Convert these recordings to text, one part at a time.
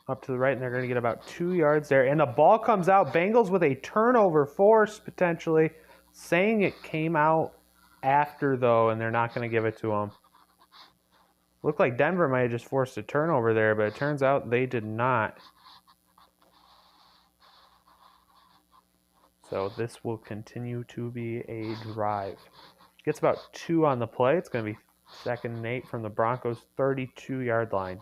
up to the right, and they're going to get about 2 yards there. And the ball comes out. Bengals with a turnover force, potentially. Saying it came out after, though, and they're not going to give it to them. Looked like Denver might have just forced a turnover there, but it turns out they did not. So this will continue to be a drive. Gets about 2 on the play. It's going to be 2nd and 8 from the Broncos' 32-yard line.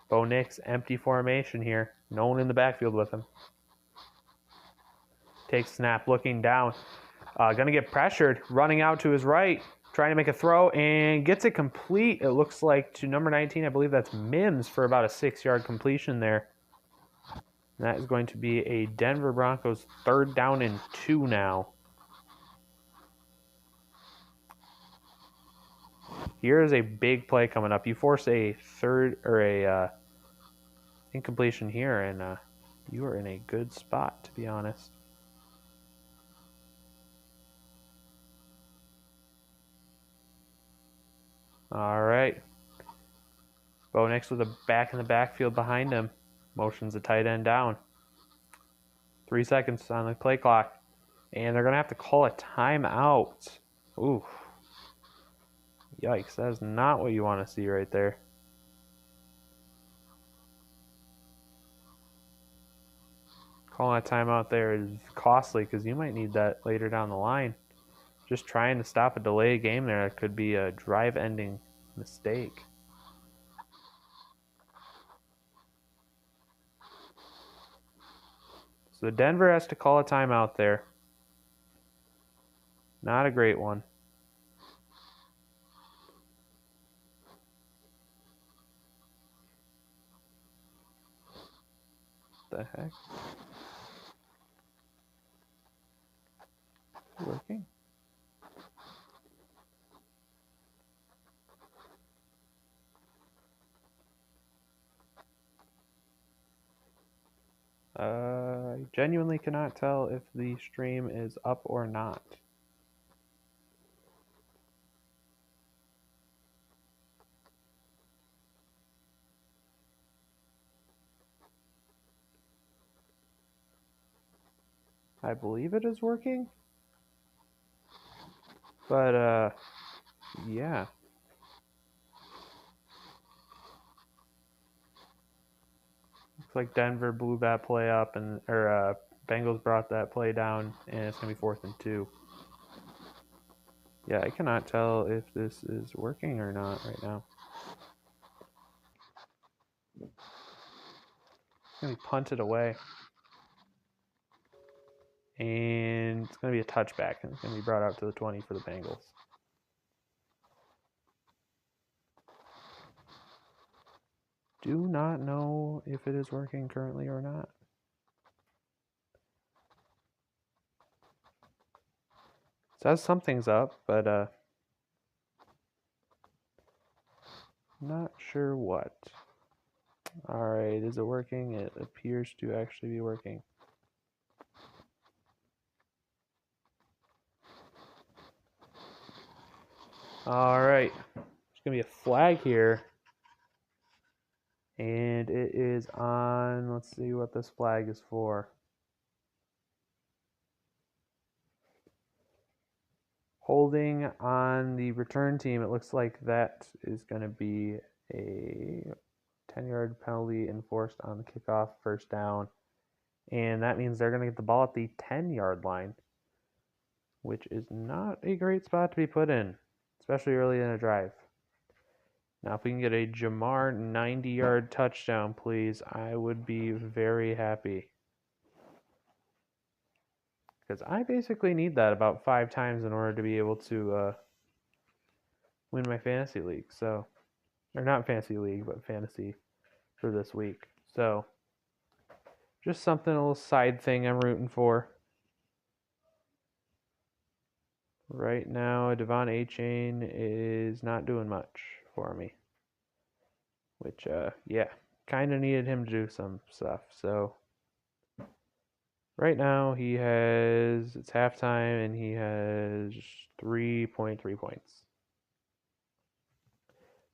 Bo Nix, empty formation here. No one in the backfield with him. Takes snap, looking down. Going to get pressured, running out to his right, trying to make a throw, and gets it complete. It looks like to number 19, I believe that's Mims, for about a 6-yard completion there. And that is going to be a Denver Broncos 3rd down and 2 now. Here is a big play coming up. You force a incompletion here, and you are in a good spot, to be honest. All right. Bo Nix with a back in the backfield behind him. Motions the tight end down. 3 seconds on the play clock. And they're going to have to call a timeout. Ooh. Yikes, that is not what you want to see right there. Calling a timeout there is costly because you might need that later down the line. Just trying to stop a delayed game there could be a drive-ending mistake. So Denver has to call a timeout there. Not a great one. What the heck? Is it working? I genuinely cannot tell if the stream is up or not. I believe it is working. But, yeah. Looks like Denver blew that play up, or Bengals brought that play down, and it's going to be 4th and 2. Yeah, I cannot tell if this is working or not right now. It's going to be punted away. And it's going to be a touchback, and it's going to be brought out to the 20 for the Bengals. Do not know if it is working currently or not. It says something's up, but not sure what. Alright, is it working? It appears to actually be working. Alright, there's going to be a flag here. And it is on, let's see what this flag is for. Holding on the return team, it looks like that is going to be a 10-yard penalty enforced on the kickoff, 1st down. And that means they're going to get the ball at the 10-yard line, which is not a great spot to be put in, especially early in a drive. Now, if we can get a Jamar 90-yard touchdown, please, I would be very happy. Because I basically need that about 5 times in order to be able to win my fantasy league. So, or not fantasy league, but fantasy for this week. So, just something, a little side thing I'm rooting for. Right now, Devon A-Chain is not doing much for me. Which, yeah, kind of needed him to do some stuff. So, right now, it's halftime, and he has 3.3 points.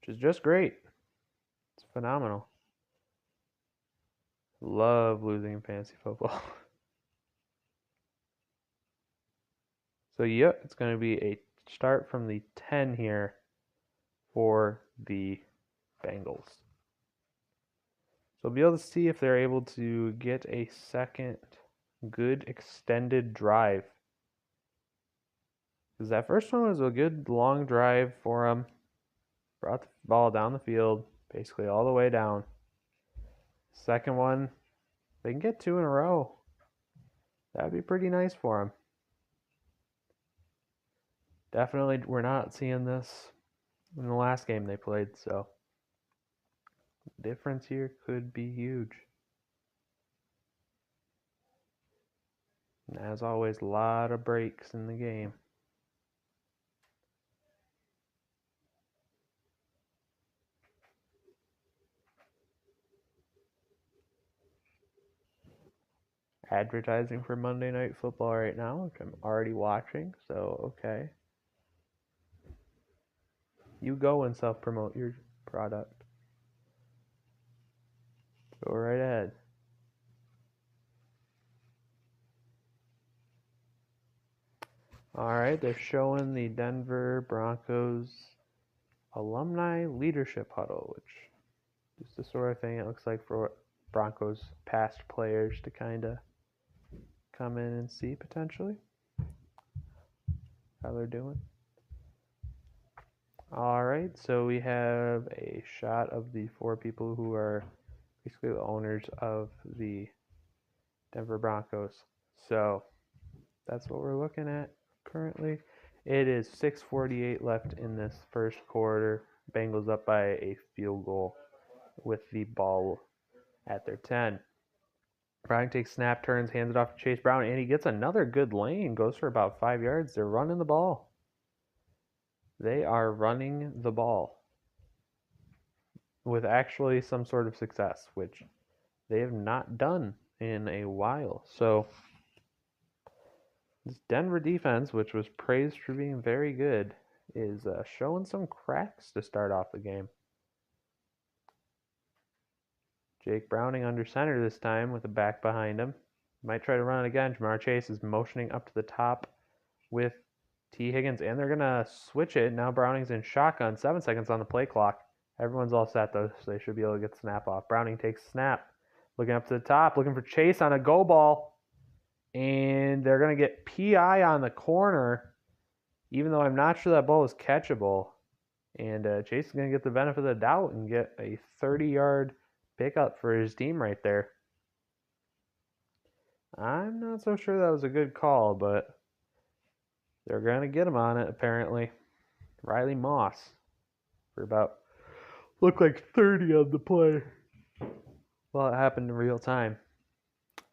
Which is just great. It's phenomenal. Love losing in fantasy football. So, yep, it's going to be a start from the 10 here for the Bengals. So, we'll be able to see if they're able to get a second good extended drive. Because that first one was a good long drive for them. Brought the ball down the field, basically all the way down. Second one, they can get 2 in a row. That'd be pretty nice for them. Definitely, we're not seeing this in the last game they played, so the difference here could be huge. And as always, a lot of breaks in the game. Advertising for Monday Night Football right now, which I'm already watching, so okay. You go and self-promote your product. Go right ahead. All right, they're showing the Denver Broncos alumni leadership huddle, which is the sort of thing it looks like for Broncos past players to kind of come in and see potentially how they're doing. All right, so we have a shot of the 4 people who are basically the owners of the Denver Broncos. So that's what we're looking at currently. It is 6:48 left in this first quarter. Bengals up by a field goal with the ball at their 10. Browning takes snap, turns, hands it off to Chase Brown, and he gets another good lane. Goes for about 5 yards. They're running the ball. They are running the ball with actually some sort of success, which they have not done in a while. So this Denver defense, which was praised for being very good, is showing some cracks to start off the game. Jake Browning under center this time with a back behind him. Might try to run it again. Jamar Chase is motioning up to the top with T. Higgins, and they're going to switch it. Now Browning's in shotgun. 7 seconds on the play clock. Everyone's all set, though, so they should be able to get the snap off. Browning takes snap. Looking up to the top, looking for Chase on a go ball. And they're going to get PI on the corner, even though I'm not sure that ball is catchable. And Chase is going to get the benefit of the doubt and get a 30-yard pickup for his team right there. I'm not so sure that was a good call, but they're going to get him on it, apparently. Riley Moss for about, looked like 30 on the play. Well, it happened in real time.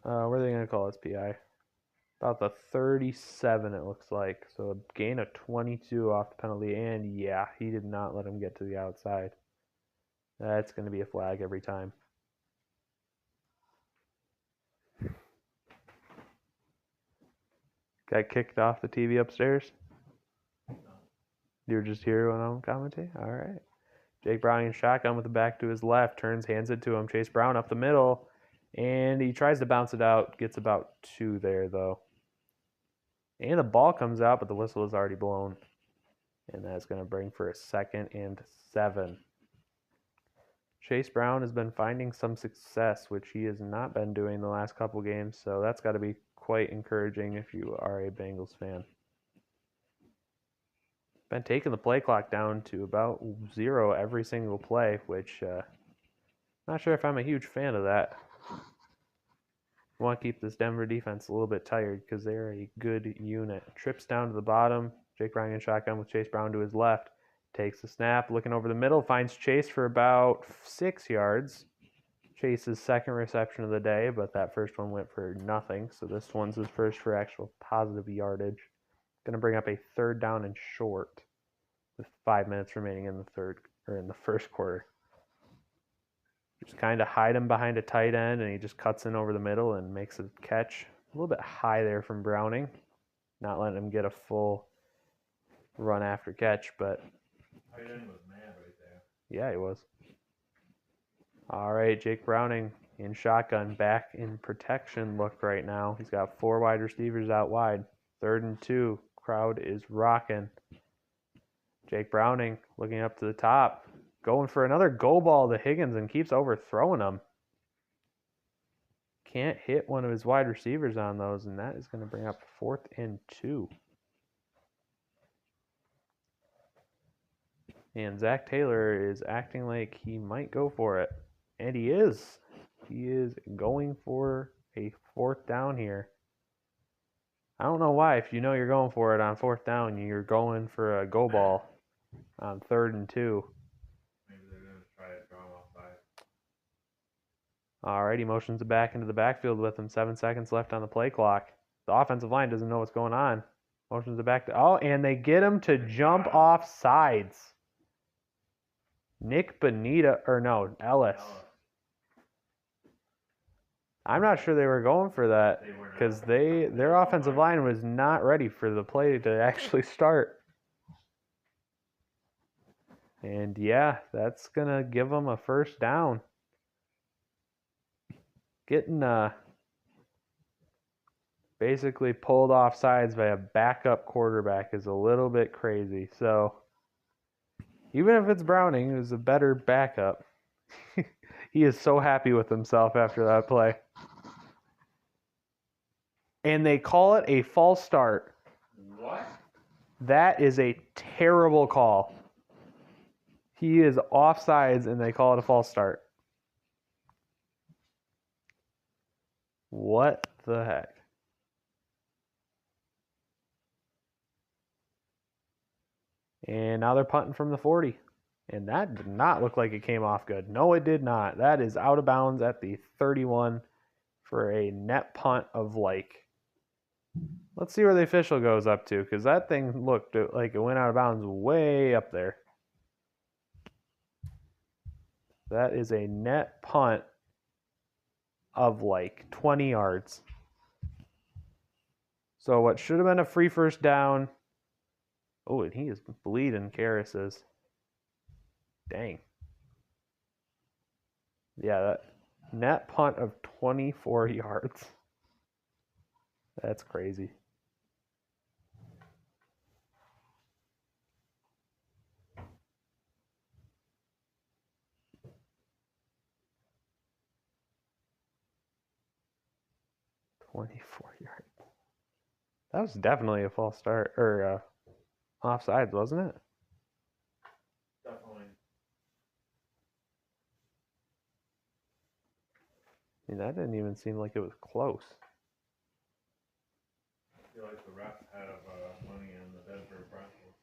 What are they going to call this PI? About the 37, it looks like. So a gain of 22 off the penalty. And yeah, he did not let him get to the outside. That's going to be a flag every time. Got kicked off the TV upstairs? You were just here when I'm commentating? All right. Jake Browning in shotgun with the back to his left. Turns, hands it to him. Chase Brown up the middle. And he tries to bounce it out. Gets about 2 there, though. And the ball comes out, but the whistle is already blown. And that's going to bring for a 2nd and 7. Chase Brown has been finding some success, which he has not been doing the last couple games. So that's got to be quite encouraging if you are a Bengals fan. Been taking the play clock down to about 0 every single play, which not sure if I'm a huge fan of that. I want to keep this Denver defense a little bit tired because they're a good unit. Trips down to the bottom. Jake Browning in shotgun with Chase Brown to his left. Takes the snap, looking over the middle, finds Chase for about 6 yards. Chase's 2nd reception of the day, but that first one went for nothing. So this one's his first for actual positive yardage. Going to bring up a 3rd down and short with 5 minutes remaining in the first quarter. Just kind of hide him behind a tight end, and he just cuts in over the middle and makes a catch. A little bit high there from Browning. Not letting him get a full run after catch, but Tight end was mad right there. Yeah, he was. All right, Jake Browning in shotgun, back in protection look right now. He's got 4 wide receivers out wide. 3rd and 2. Crowd is rocking. Jake Browning looking up to the top. Going for another go ball to Higgins and keeps overthrowing him. Can't hit one of his wide receivers on those, and that is going to bring up 4th and 2. And Zach Taylor is acting like he might go for it. And he is. He is going for a 4th down here. I don't know why. If you know you're going for it on 4th down, you're going for a go ball on 3rd and 2. Maybe they're going to try it, draw him offside. All right, he motions it back into the backfield with him. 7 seconds left on the play clock. The offensive line doesn't know what's going on. Motions it back to... Oh, and they get him to jump off sides. Nick Bonita... Or no, Ellis. I'm not sure they were going for that because their offensive line was not ready for the play to actually start. And yeah, that's going to give them a 1st down. Getting basically pulled off sides by a backup quarterback is a little bit crazy. So even if it's Browning, who's a better backup, he is so happy with himself after that play. And they call it a false start. What? That is a terrible call. He is offsides and they call it a false start. What the heck? And now they're punting from the 40. And that did not look like it came off good. No, it did not. That is out of bounds at the 31 for a net punt of like... Let's see where the official goes up to, because that thing looked like it went out of bounds way up there. That is a net punt of like 20 yards. So what should have been a free 1st down. Oh, and he is bleeding, Karras is. Dang. Yeah, that net punt of 24 yards. That's crazy. That was definitely a false start or offsides, wasn't it? Definitely. I mean, that didn't even seem like it was close. I feel like the refs had money on the Denver Broncos.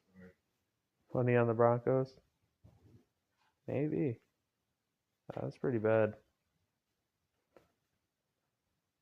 Money on the Broncos? Maybe. That was pretty bad.